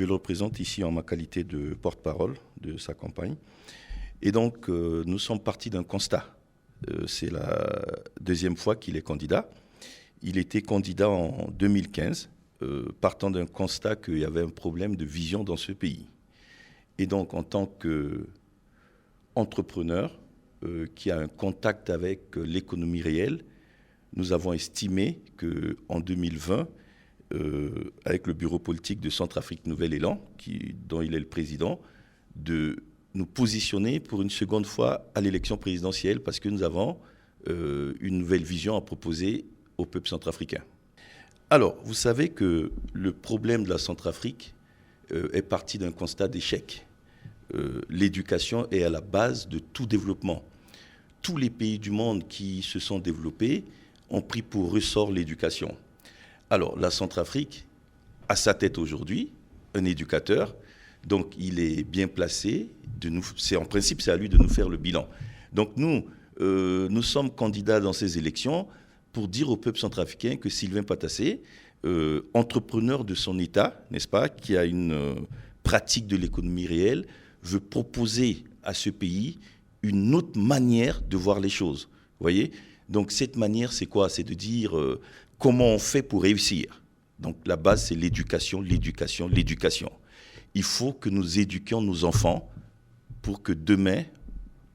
le représente ici en ma qualité de porte-parole de sa campagne. Et donc, nous sommes partis d'un constat. C'est la deuxième fois qu'il est candidat. Il était candidat en 2015, partant d'un constat qu'il y avait un problème de vision dans ce pays. Et donc, en tant qu'entrepreneur qui a un contact avec l'économie réelle, nous avons estimé qu'en 2020, avec le bureau politique de Centrafrique Nouvel Élan, dont il est le président, de nous positionner pour une seconde fois à l'élection présidentielle parce que nous avons une nouvelle vision à proposer au peuple centrafricain. Alors, vous savez que le problème de la Centrafrique est parti d'un constat d'échec. L'éducation est à la base de tout développement. Tous les pays du monde qui se sont développés ont pris pour ressort l'éducation. Alors, la Centrafrique a sa tête aujourd'hui, un éducateur, donc il est bien placé. En principe, c'est à lui de nous faire le bilan. Donc nous sommes candidats dans ces élections pour dire au peuple centrafricain que Sylvain Patassé, entrepreneur de son État, n'est-ce pas, qui a une pratique de l'économie réelle, veut proposer à ce pays une autre manière de voir les choses. Vous voyez ? Donc cette manière, c'est quoi ? C'est de dire comment on fait pour réussir. Donc la base, c'est l'éducation, l'éducation, l'éducation. Il faut que nous éduquions nos enfants pour que demain,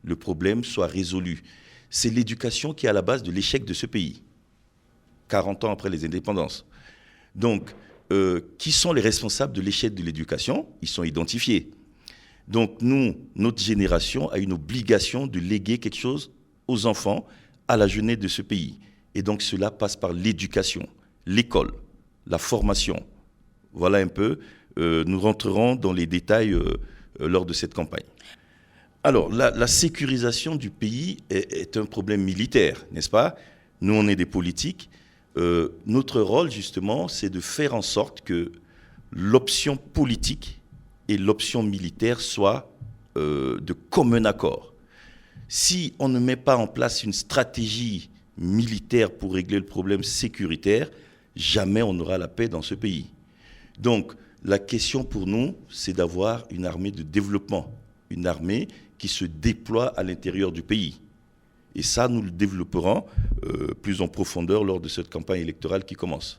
le problème soit résolu. C'est l'éducation qui est à la base de l'échec de ce pays, 40 ans après les indépendances. Donc, qui sont les responsables de l'échec de l'éducation ? Ils sont identifiés. Donc notre génération a une obligation de léguer quelque chose aux enfants, à la jeunesse de ce pays. Et donc cela passe par l'éducation, l'école, la formation. Voilà un peu, nous rentrerons dans les détails lors de cette campagne. Alors, la sécurisation du pays est un problème militaire, n'est-ce pas ? Nous, on est des politiques. Notre rôle, justement, c'est de faire en sorte que l'option politique et l'option militaire soient de commun accord. Si on ne met pas en place une stratégie militaire pour régler le problème sécuritaire, jamais on n'aura la paix dans ce pays. Donc, la question pour nous, c'est d'avoir une armée de développement, une armée qui se déploie à l'intérieur du pays. Et ça, nous le développerons plus en profondeur lors de cette campagne électorale qui commence.